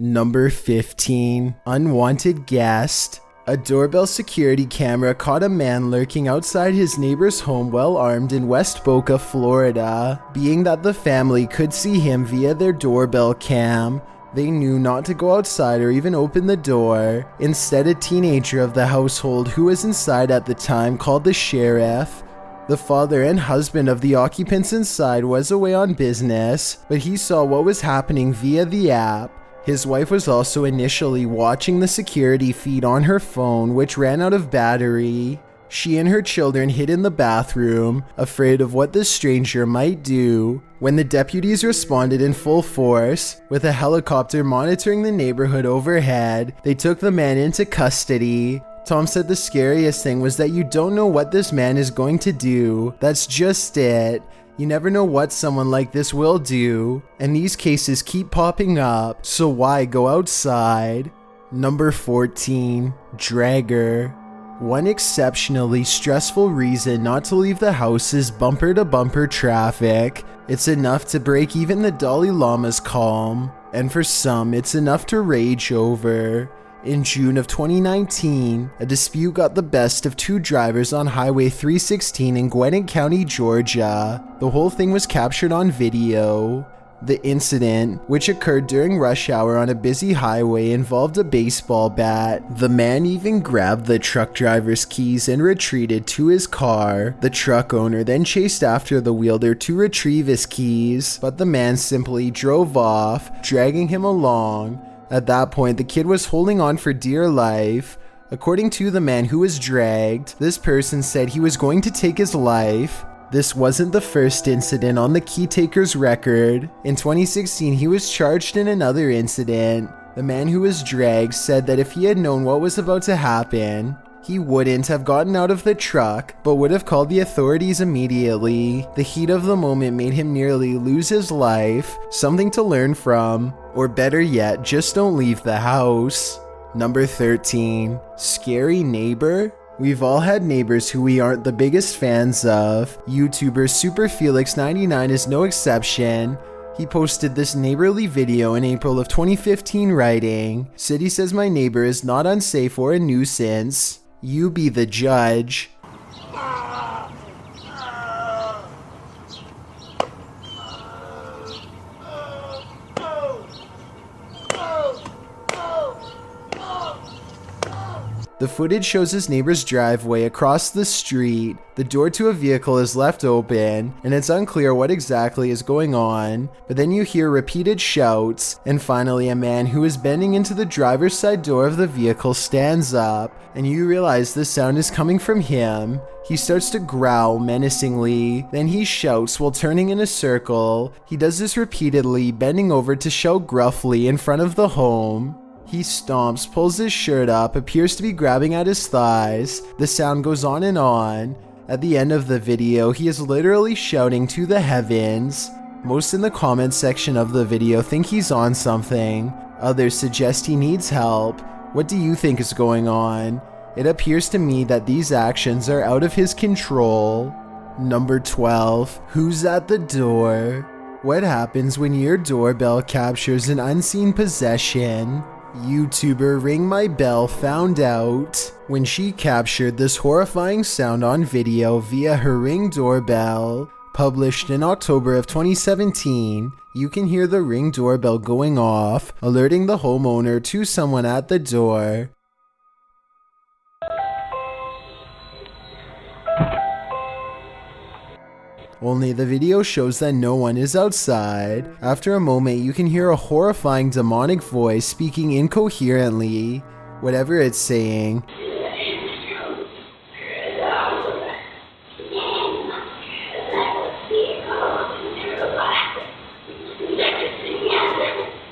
Number 15. Unwanted guest. A doorbell security camera caught a man lurking outside his neighbor's home well armed in West Boca, Florida. Being that the family could see him via their doorbell cam, they knew not to go outside or even open the door. Instead, a teenager of the household who was inside at the time called the sheriff. The father and husband of the occupants inside was away on business, but he saw what was happening via the app. His wife was also initially watching the security feed on her phone, which ran out of battery. She and her children hid in the bathroom, afraid of what this stranger might do. When the deputies responded in full force, with a helicopter monitoring the neighborhood overhead, they took the man into custody. Tom said the scariest thing was that you don't know what this man is going to do. That's just it. You never know what someone like this will do, and these cases keep popping up, so why go outside? Number 14. Dragger. One exceptionally stressful reason not to leave the house is bumper-to-bumper traffic. It's enough to break even the Dalai Lama's calm, and for some, it's enough to rage over. In June of 2019, a dispute got the best of two drivers on Highway 316 in Gwinnett County, Georgia. The whole thing was captured on video. The incident, which occurred during rush hour on a busy highway, involved a baseball bat. The man even grabbed the truck driver's keys and retreated to his car. The truck owner then chased after the wielder to retrieve his keys, but the man simply drove off, dragging him along. At that point, the kid was holding on for dear life. According to the man who was dragged, this person said he was going to take his life. This wasn't the first incident on the key taker's record. In 2016, he was charged in another incident. The man who was dragged said that if he had known what was about to happen, he wouldn't have gotten out of the truck, but would have called the authorities immediately. The heat of the moment made him nearly lose his life, something to learn from, or better yet, just don't leave the house. Number 13. Scary neighbor? We've all had neighbors who we aren't the biggest fans of. YouTuber SuperFelix99 is no exception. He posted this neighborly video in April of 2015 writing, "City says my neighbor is not unsafe or a nuisance. You be the judge." The footage shows his neighbor's driveway across the street. The door to a vehicle is left open, and it's unclear what exactly is going on. But then you hear repeated shouts, and finally a man who is bending into the driver's side door of the vehicle stands up, and you realize the sound is coming from him. He starts to growl menacingly, then he shouts while turning in a circle. He does this repeatedly, bending over to shout gruffly in front of the home. He stomps, pulls his shirt up, appears to be grabbing at his thighs. The sound goes on and on. At the end of the video, he is literally shouting to the heavens. Most in the comments section of the video think he's on something. Others suggest he needs help. What do you think is going on? It appears to me that these actions are out of his control. Number 12. Who's at the door? What happens when your doorbell captures an unseen possession? YouTuber Ring My Bell found out when she captured this horrifying sound on video via her Ring doorbell. Published in October of 2017, you can hear the Ring doorbell going off, alerting the homeowner to someone at the door. Only the video shows that no one is outside. After a moment, you can hear a horrifying demonic voice speaking incoherently, whatever it's saying.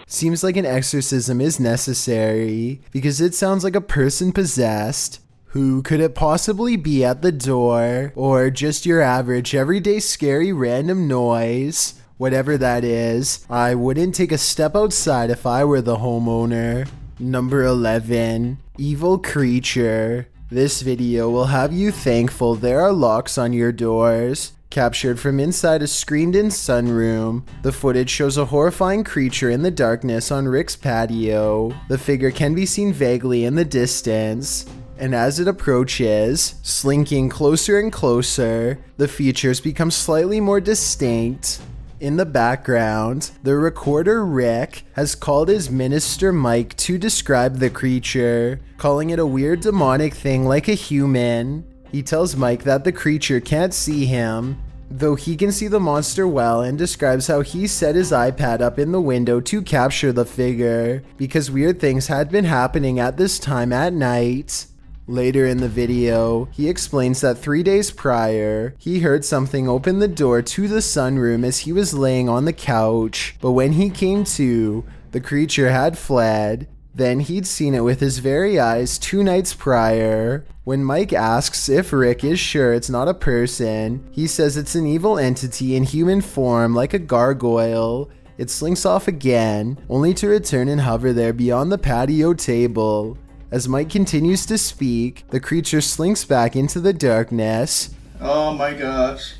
Seems like an exorcism is necessary, because it sounds like a person possessed. Who could it possibly be at the door? Or just your average everyday scary random noise? Whatever that is, I wouldn't take a step outside if I were the homeowner. Number 11. Evil creature. This video will have you thankful there are locks on your doors. Captured from inside a screened-in sunroom, the footage shows a horrifying creature in the darkness on Rick's patio. The figure can be seen vaguely in the distance, and as it approaches, slinking closer and closer, the features become slightly more distinct. In the background, the recorder Rick has called his minister Mike to describe the creature, calling it a weird demonic thing like a human. He tells Mike that the creature can't see him, though he can see the monster well, and describes how he set his iPad up in the window to capture the figure, because weird things had been happening at this time at night. Later in the video, he explains that 3 days prior, he heard something open the door to the sunroom as he was laying on the couch, but when he came to, the creature had fled. Then he'd seen it with his very eyes 2 nights prior. When Mike asks if Rick is sure it's not a person, he says it's an evil entity in human form like a gargoyle. It slinks off again, only to return and hover there beyond the patio table. As Mike continues to speak, the creature slinks back into the darkness. Oh my gosh.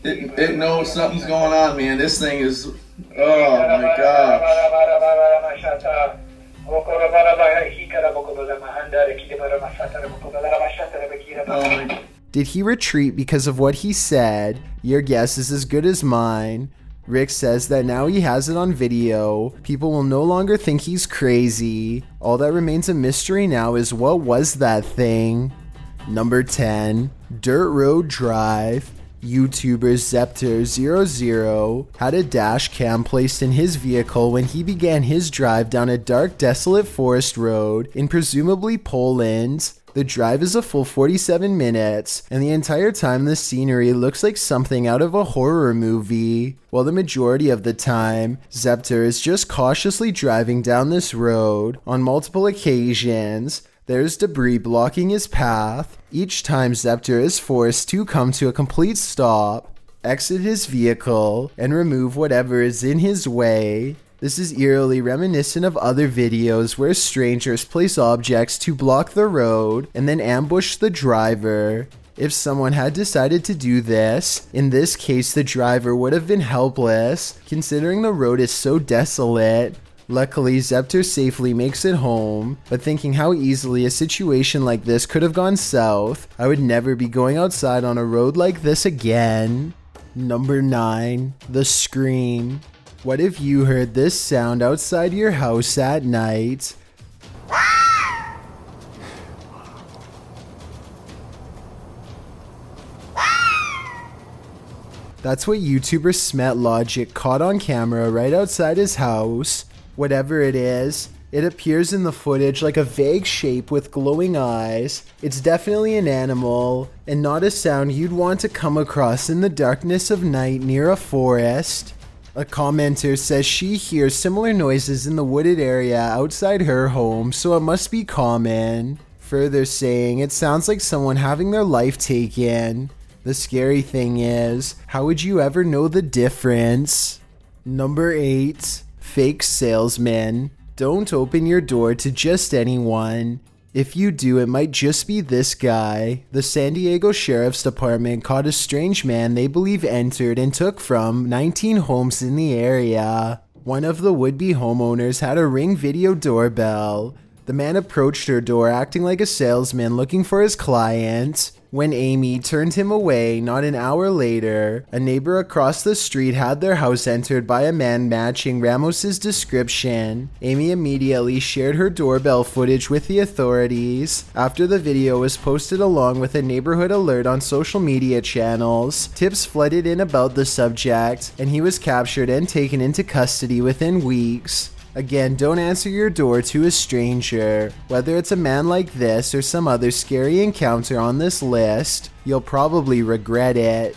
It knows something's going on, man. This thing is... Oh my gosh. Did he retreat because of what he said? Your guess is as good as mine. Rick says that now he has it on video, people will no longer think he's crazy. All that remains a mystery now is what was that thing? Number 10. Dirt Road Drive. YouTuber Zepter00 had a dash cam placed in his vehicle when he began his drive down a dark, desolate forest road in presumably Poland. The drive is a full 47 minutes, and the entire time the scenery looks like something out of a horror movie. While the majority of the time, Zepter is just cautiously driving down this road. On multiple occasions, there's debris blocking his path. Each time Zepter is forced to come to a complete stop, exit his vehicle, and remove whatever is in his way. This is eerily reminiscent of other videos where strangers place objects to block the road and then ambush the driver. If someone had decided to do this, in this case the driver would have been helpless, considering the road is so desolate. Luckily, Zepter safely makes it home, but thinking how easily a situation like this could have gone south, I would never be going outside on a road like this again. Number 9. The Scream. What if you heard this sound outside your house at night? That's what YouTuber SmetLogic caught on camera right outside his house. Whatever it is, it appears in the footage like a vague shape with glowing eyes. It's definitely an animal, and not a sound you'd want to come across in the darkness of night near a forest. A commenter says she hears similar noises in the wooded area outside her home, so it must be common. Further saying, it sounds like someone having their life taken. The scary thing is, how would you ever know the difference? Number 8. Fake salesman. Don't open your door to just anyone. If you do, it might just be this guy. The San Diego Sheriff's Department caught a strange man they believe entered and took from 19 homes in the area. One of the would-be homeowners had a Ring video doorbell. The man approached her door acting like a salesman looking for his client. When Amy turned him away, not an hour later, a neighbor across the street had their house entered by a man matching Ramos's description. Amy immediately shared her doorbell footage with the authorities. After the video was posted along with a neighborhood alert on social media channels, tips flooded in about the subject, and he was captured and taken into custody within weeks. Again, don't answer your door to a stranger. Whether it's a man like this or some other scary encounter on this list, you'll probably regret it.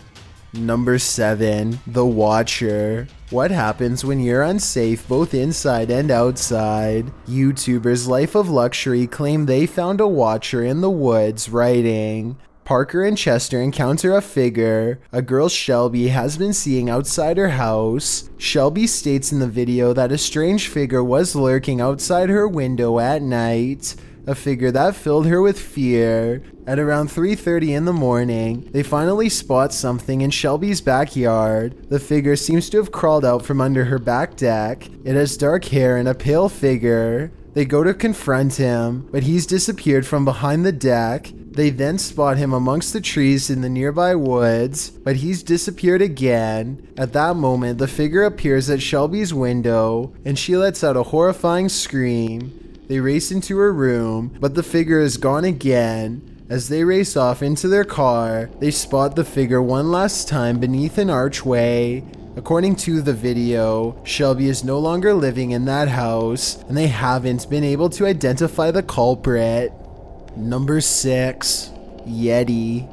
Number 7. The Watcher. What happens when you're unsafe both inside and outside? YouTubers Life of Luxury claim they found a watcher in the woods writing, Parker and Chester encounter a figure a girl Shelby has been seeing outside her house. Shelby states in the video that a strange figure was lurking outside her window at night. a figure that filled her with fear. At around 3:30 in the morning, they finally spot something in Shelby's backyard. The figure seems to have crawled out from under her back deck. It has dark hair and a pale figure. They go to confront him, but he's disappeared from behind the deck. They then spot him amongst the trees in the nearby woods, but he's disappeared again. At that moment, the figure appears at Shelby's window, and she lets out a horrifying scream. They race into her room, but the figure is gone again. As they race off into their car, they spot the figure one last time beneath an archway. According to the video, Shelby is no longer living in that house, and they haven't been able to identify the culprit. Number 6. Yeti.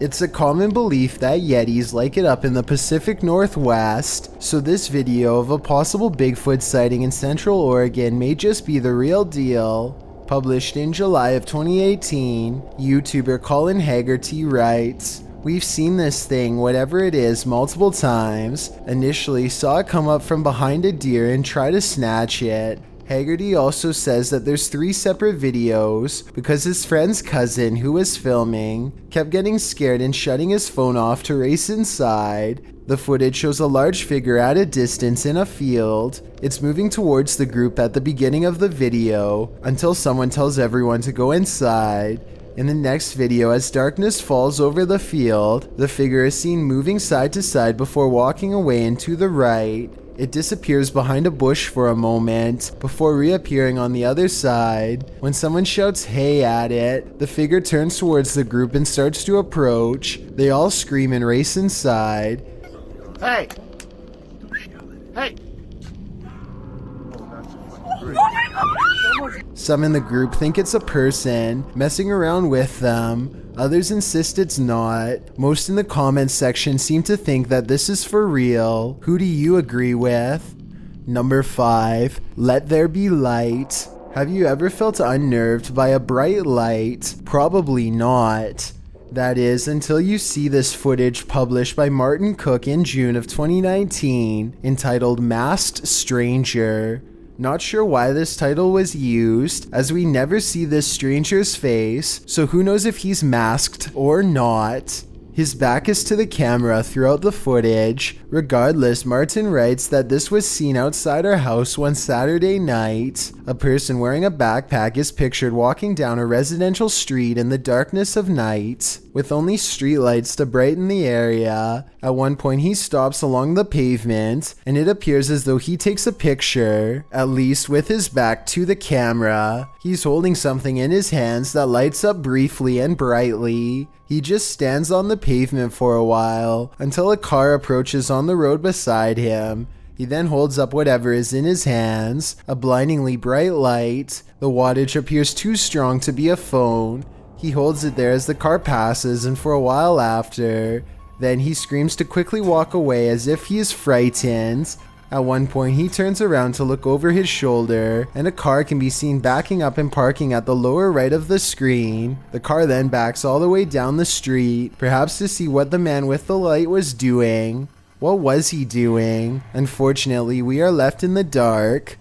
It's a common belief that Yetis like it up in the Pacific Northwest, so this video of a possible Bigfoot sighting in Central Oregon may just be the real deal. Published in July of 2018, YouTuber Colin Haggerty writes, "We've seen this thing, whatever it is, multiple times. Initially saw it come up from behind a deer and try to snatch it." Haggerty also says that there's 3 separate videos because his friend's cousin, who was filming, kept getting scared and shutting his phone off to race inside. The footage shows a large figure at a distance in a field. It's moving towards the group at the beginning of the video until someone tells everyone to go inside. In the next video, as darkness falls over the field, the figure is seen moving side to side before walking away and to the right. It disappears behind a bush for a moment before reappearing on the other side. When someone shouts "hey" at it, the figure turns towards the group and starts to approach. They all scream and race inside. Hey! Hey! Some in the group think it's a person messing around with them. Others insist it's not. Most in the comments section seem to think that this is for real. Who do you agree with? Number 5. Let there be light. Have you ever felt unnerved by a bright light? Probably not. That is, until you see this footage published by Martin Cook in June of 2019, entitled Masked Stranger. Not sure why this title was used, as we never see this stranger's face, so who knows if he's masked or not. His back is to the camera throughout the footage. Regardless, Martin writes that this was seen outside our house one Saturday night. A person wearing a backpack is pictured walking down a residential street in the darkness of night, with only streetlights to brighten the area. At one point he stops along the pavement, and it appears as though he takes a picture, at least with his back to the camera. He's holding something in his hands that lights up briefly and brightly. He just stands on the pavement for a while, until a car approaches on the road beside him. He then holds up whatever is in his hands, a blindingly bright light. The wattage appears too strong to be a phone. He holds it there as the car passes, and for a while after. Then he screams to quickly walk away as if he is frightened. At one point he turns around to look over his shoulder, and a car can be seen backing up and parking at the lower right of the screen. The car then backs all the way down the street, perhaps to see what the man with the light was doing. What was he doing? Unfortunately, we are left in the dark.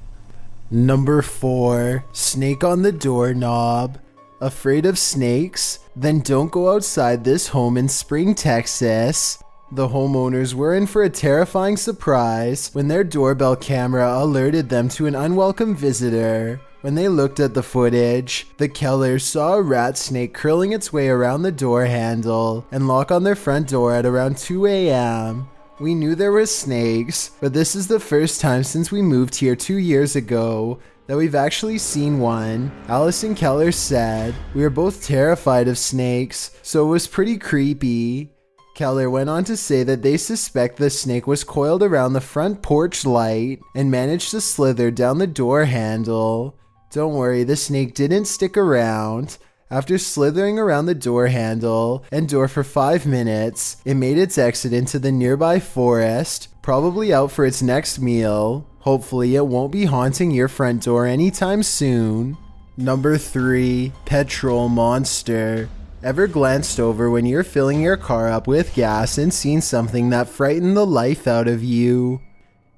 Number 4. Snake on the doorknob. Afraid of snakes? Then don't go outside this home in Spring, Texas. The homeowners were in for a terrifying surprise when their doorbell camera alerted them to an unwelcome visitor. When they looked at the footage, the Kellers saw a rat snake curling its way around the door handle and lock on their front door at around 2 a.m. We knew there were snakes, but this is the first time since we moved here 2 years ago that we've actually seen one. Allison Keller said, "We were both terrified of snakes, so it was pretty creepy." Keller went on to say that they suspect the snake was coiled around the front porch light and managed to slither down the door handle. Don't worry, the snake didn't stick around. After slithering around the door handle and door for 5 minutes, it made its exit into the nearby forest, probably out for its next meal. Hopefully it won't be haunting your front door anytime soon. Number 3. Petrol monster. Ever glanced over when you're filling your car up with gas and seen something that frightened the life out of you?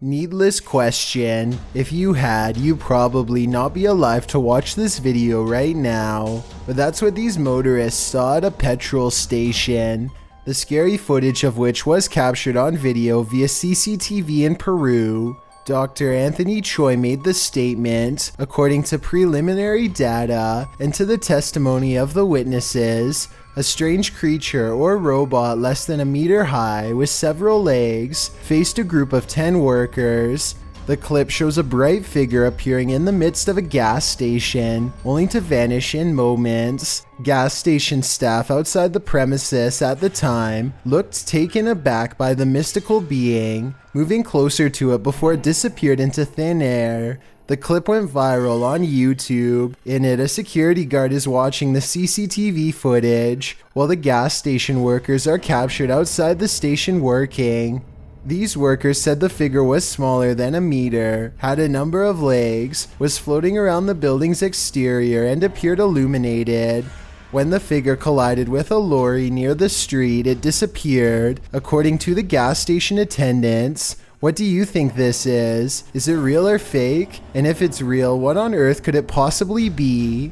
Needless question, if you had, you'd probably not be alive to watch this video right now. But that's what these motorists saw at a petrol station, the scary footage of which was captured on video via CCTV in Peru. Dr. Anthony Choi made the statement, according to preliminary data and to the testimony of the witnesses, a strange creature or robot less than a meter high with several legs faced a group of 10 workers. The clip shows a bright figure appearing in the midst of a gas station, only to vanish in moments. Gas station staff outside the premises at the time looked taken aback by the mystical being, moving closer to it before it disappeared into thin air. The clip went viral on YouTube. In it, a security guard is watching the CCTV footage, while the gas station workers are captured outside the station working. These workers said the figure was smaller than a meter, had a number of legs, was floating around the building's exterior, and appeared illuminated. When the figure collided with a lorry near the street, it disappeared, according to the gas station attendants. What do you think this is? Is it real or fake? And if it's real, what on earth could it possibly be?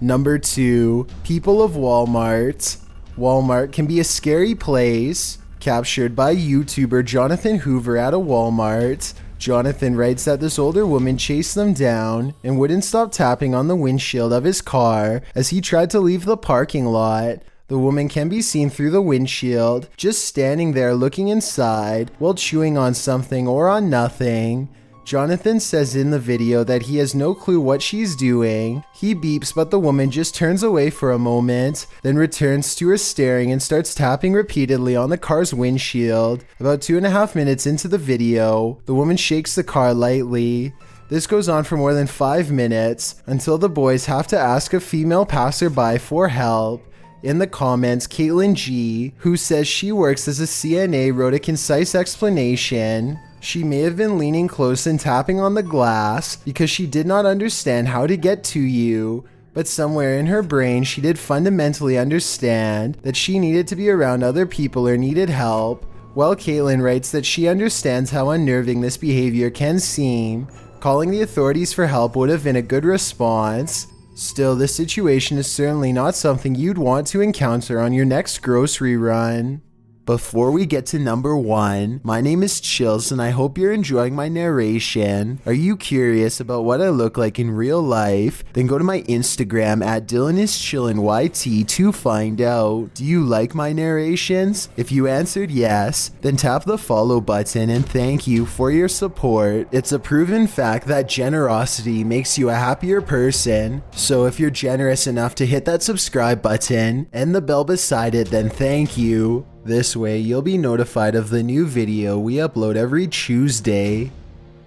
Number 2, people of Walmart. Walmart can be a scary place. Captured by YouTuber Jonathan Hoover at a Walmart. Jonathan writes that this older woman chased them down and wouldn't stop tapping on the windshield of his car as he tried to leave the parking lot. The woman can be seen through the windshield, just standing there looking inside while chewing on something or on nothing. Jonathan says in the video that he has no clue what she's doing. He beeps, but the woman just turns away for a moment, then returns to her staring and starts tapping repeatedly on the car's windshield. About 2.5 minutes into the video, the woman shakes the car lightly. This goes on for more than 5 minutes, until the boys have to ask a female passerby for help. In the comments, Caitlin G, who says she works as a CNA, wrote a concise explanation. She may have been leaning close and tapping on the glass because she did not understand how to get to you, but somewhere in her brain she did fundamentally understand that she needed to be around other people or needed help. Well, Caitlin writes that she understands how unnerving this behavior can seem. Calling the authorities for help would have been a good response. Still, this situation is certainly not something you'd want to encounter on your next grocery run. Before we get to number 1, my name is Chills and I hope you're enjoying my narration. Are you curious about what I look like in real life? Then go to my Instagram at DylanIsChillinYT to find out. Do you like my narrations? If you answered yes, then tap the follow button and thank you for your support. It's a proven fact that generosity makes you a happier person. So if you're generous enough to hit that subscribe button and the bell beside it, then thank you. This way, you'll be notified of the new video we upload every Tuesday.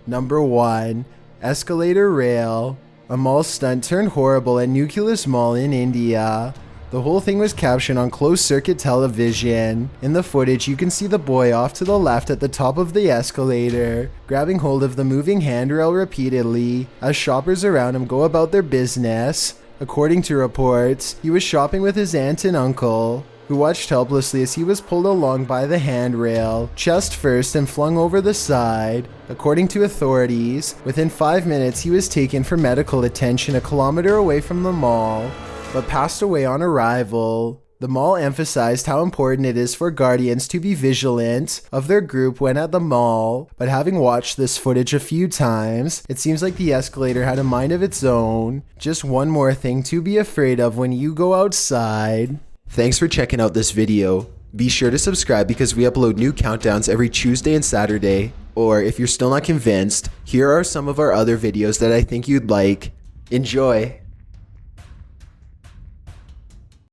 Number 1, Escalator Rail. A mall stunt turned horrible at Nucleus Mall in India. The whole thing was captured on closed-circuit television. In the footage, you can see the boy off to the left at the top of the escalator, grabbing hold of the moving handrail repeatedly as shoppers around him go about their business. According to reports, he was shopping with his aunt and uncle, who watched helplessly as he was pulled along by the handrail, chest first and flung over the side. According to authorities, within 5 minutes he was taken for medical attention a kilometer away from the mall, but passed away on arrival. The mall emphasized how important it is for guardians to be vigilant of their group when at the mall, but having watched this footage a few times, it seems like the escalator had a mind of its own. Just one more thing to be afraid of when you go outside. Thanks for checking out this video. Be sure to subscribe because we upload new countdowns every Tuesday and Saturday. Or if you're still not convinced, here are some of our other videos that I think you'd like. Enjoy!